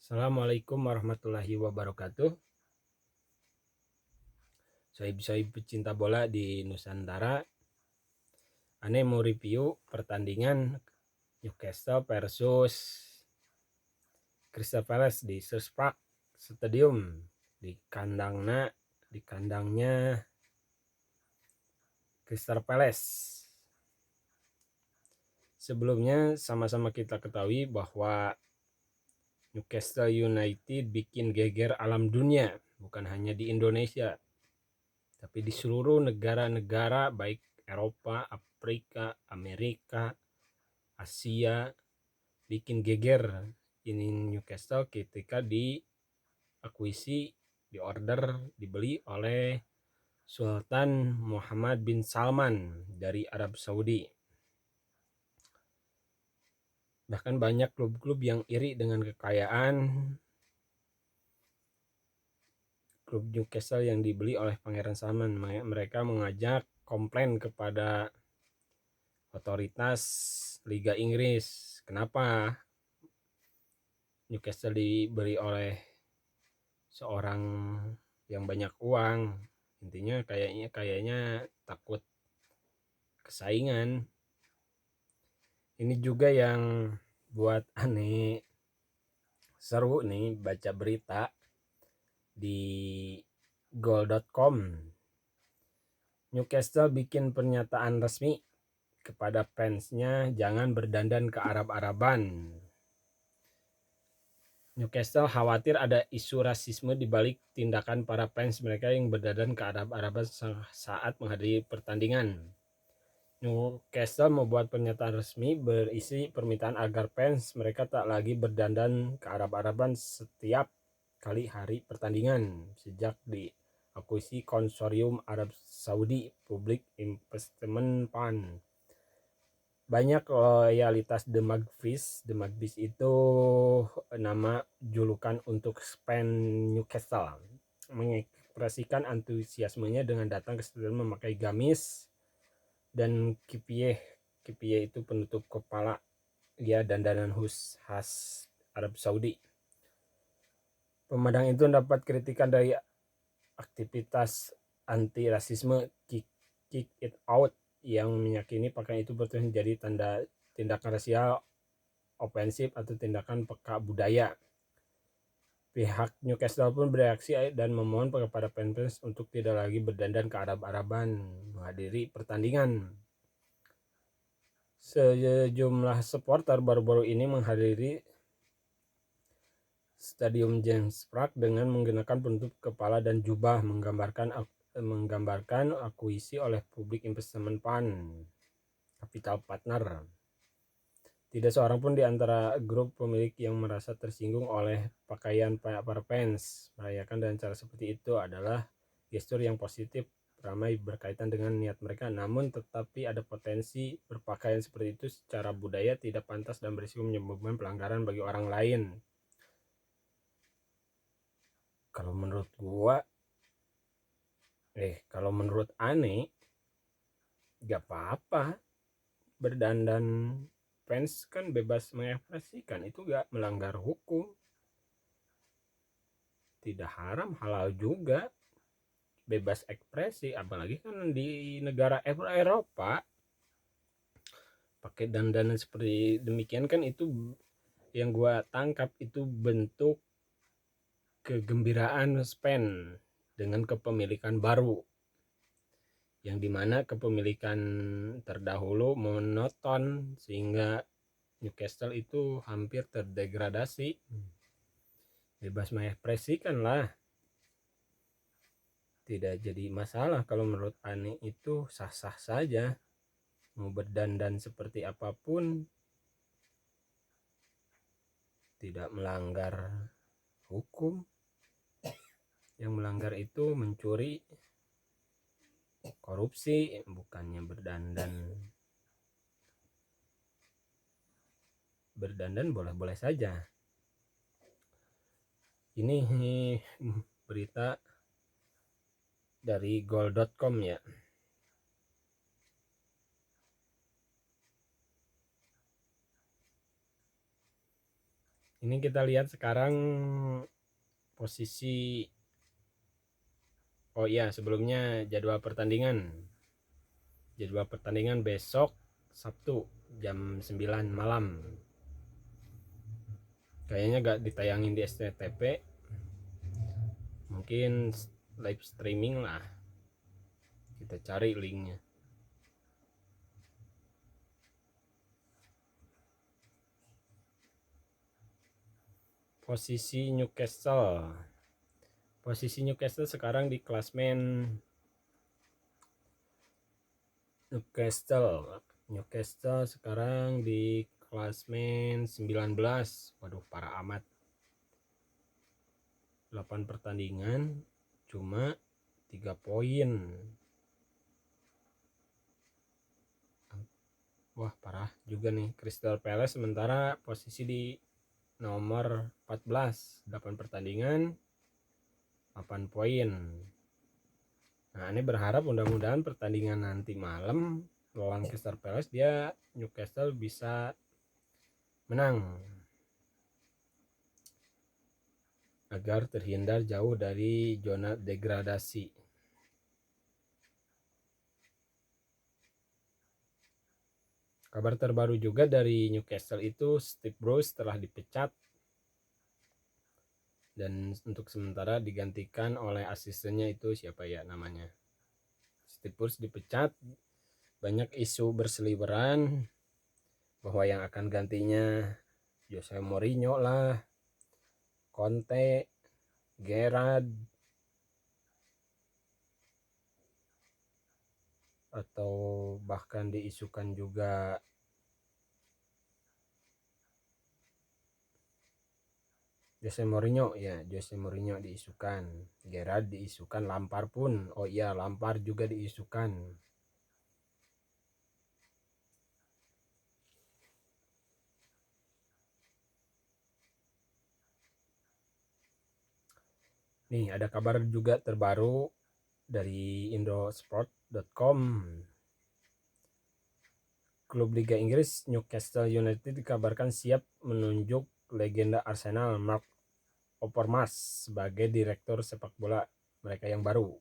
Assalamualaikum warahmatullahi wabarakatuh. Sohib-sohib pecinta bola di Nusantara. Ane mau review pertandingan Newcastle versus Crystal Palace di Selhurst Park Stadium di kandangnya Crystal Palace. Sebelumnya sama-sama kita ketahui bahwa Newcastle United bikin geger alam dunia, bukan hanya di Indonesia, tapi di seluruh negara-negara baik Eropa, Afrika, Amerika, Asia, bikin geger ini Newcastle ketika diakuisi, diorder, dibeli oleh Sultan Muhammad bin Salman dari Arab Saudi. Bahkan banyak klub-klub yang iri dengan kekayaan klub Newcastle yang dibeli oleh Pangeran Salman. Mereka mengajak komplain kepada otoritas Liga Inggris. Kenapa Newcastle dibeli oleh seorang yang banyak uang? Intinya kayaknya takut kesaingan. Ini juga yang buat aneh seru nih baca berita di goal.com. Newcastle bikin pernyataan resmi kepada fansnya jangan berdandan ke Arab-Araban. Newcastle khawatir ada isu rasisme di balik tindakan para fans mereka yang berdandan ke Arab-Araban saat menghadiri pertandingan. Newcastle membuat pernyataan resmi berisi permintaan agar fans mereka tak lagi berdandan ke Arab-Araban setiap kali hari pertandingan sejak diakuisi konsorsium Arab Saudi Public Investment Fund. Banyak loyalitas The Magpies. The Magpies itu nama julukan untuk fans Newcastle, mengekspresikan antusiasmenya dengan datang ke stadion memakai gamis dan kipieh itu penutup kepala ya, dandanan khas Arab Saudi. Pemandangan itu mendapat kritikan dari aktivitas anti rasisme Kick It Out yang meyakini pakaian itu bertujuan menjadi tindakan rasial ofensif atau tindakan peka budaya. Pihak Newcastle pun bereaksi dan memohon kepada fans untuk tidak lagi berdandan ke Arab-Araban menghadiri pertandingan. Sejumlah supporter baru-baru ini menghadiri Stadium James Park dengan menggunakan penutup kepala dan jubah menggambarkan akuisisi oleh Public Investment Fund Capital Partner. Tidak seorang pun di antara grup pemilik yang merasa tersinggung oleh pakaian para fans. Merayakan dengan cara seperti itu adalah gestur yang positif, ramai berkaitan dengan niat mereka, namun tetapi ada potensi berpakaian seperti itu secara budaya tidak pantas dan berisiko menyebabkan pelanggaran bagi orang lain. Kalau menurut gua, kalau menurut Ane, gak apa-apa berdandan. Fans kan bebas mengekspresikan, itu gak melanggar hukum, tidak haram, halal juga, bebas ekspresi. Apalagi kan di negara Eropa pakai dandanan seperti demikian kan, itu yang gua tangkap itu bentuk kegembiraan fans dengan kepemilikan baru, yang dimana kepemilikan terdahulu monoton sehingga Newcastle itu hampir terdegradasi. Bebas mengekspresikan lah, tidak jadi masalah. Kalau menurut Ani itu sah-sah saja, mau berdandan seperti apapun tidak melanggar hukum. Yang melanggar itu mencuri, korupsi, bukannya berdandan boleh-boleh saja. Ini berita dari goal.com ya. Ini kita lihat sekarang posisi. Oh iya, sebelumnya jadwal pertandingan besok Sabtu jam 9 malam. Kayaknya gak ditayangin di SCTV, mungkin live streaming lah. Kita cari linknya. Posisi Newcastle sekarang di klasmen Newcastle sekarang di klasmen 19. Waduh, parah amat. 8 pertandingan cuma 3 poin. Wah, parah juga nih. Crystal Palace sementara posisi di nomor 14, 8 pertandingan 8 poin. Nah, ini berharap mudah-mudahan pertandingan nanti malam lawan Crystal Palace Newcastle bisa menang agar terhindar jauh dari zona degradasi. Kabar terbaru juga dari Newcastle itu Steve Bruce telah dipecat dan untuk sementara digantikan oleh asistennya itu siapa ya namanya. Steve Bruce dipecat, banyak isu berseliweran bahwa yang akan gantinya Jose Mourinho lah, Conte, Gerrard, atau bahkan diisukan juga Jose Mourinho diisukan, Gerrard diisukan, Lampard pun, oh iya Lampard juga diisukan. Nih ada kabar juga terbaru dari indosport.com. Klub Liga Inggris Newcastle United dikabarkan siap menunjuk legenda Arsenal Mark Overmars sebagai direktur sepak bola mereka yang baru.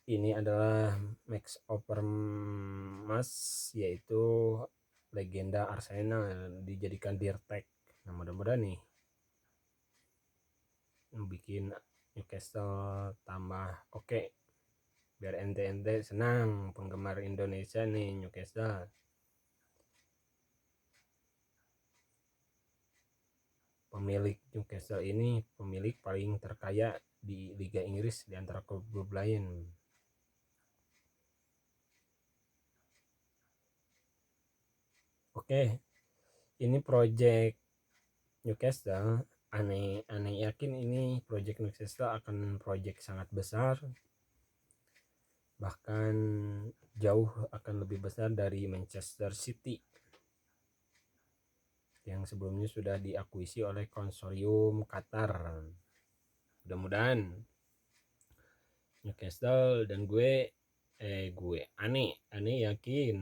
Ini adalah Max Overmars, yaitu legenda Arsenal dijadikan dirtek. Nah, mudah-mudahan nih bikin Newcastle tambah oke. Biar ente-ente senang penggemar Indonesia nih Newcastle. Pemilik Newcastle ini pemilik paling terkaya di Liga Inggris di antara klub-klub lain. Oke, ini project Newcastle. Aneh yakin ini project Newcastle akan project sangat besar, bahkan jauh akan lebih besar dari Manchester City yang sebelumnya sudah diakuisi oleh konsorsium Qatar. Mudah-mudahan Newcastle dan aneh yakin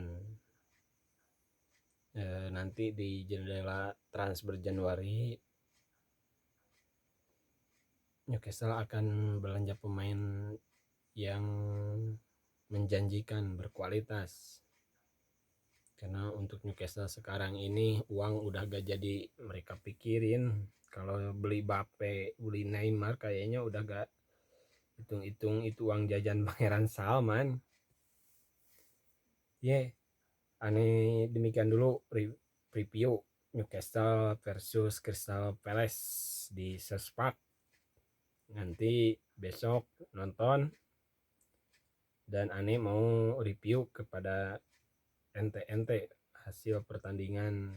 nanti di jendela transfer Januari Newcastle akan belanja pemain yang menjanjikan, berkualitas. Karena untuk Newcastle sekarang ini uang udah gak jadi mereka pikirin. Kalau beli Mbappe, beli Neymar kayaknya udah gak hitung-hitung itu uang jajan Pangeran Salman. Aneh demikian dulu review Newcastle versus Crystal Palace di Sespak. Nanti besok nonton dan aneh mau review kepada ente hasil pertandingan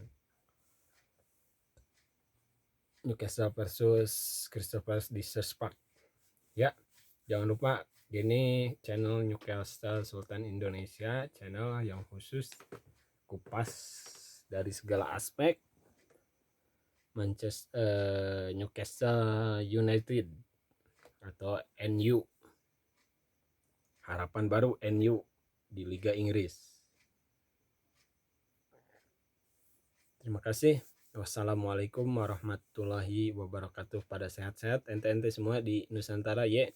Newcastle versus Crystal Palace di Sespak. Ya, jangan lupa ini channel Newcastle Sultan Indonesia, channel yang khusus kupas dari segala aspek Newcastle United atau NU, harapan baru NU di Liga Inggris. Terima kasih. Wassalamualaikum warahmatullahi wabarakatuh. Pada sehat-sehat ente-ente semua di Nusantara ye.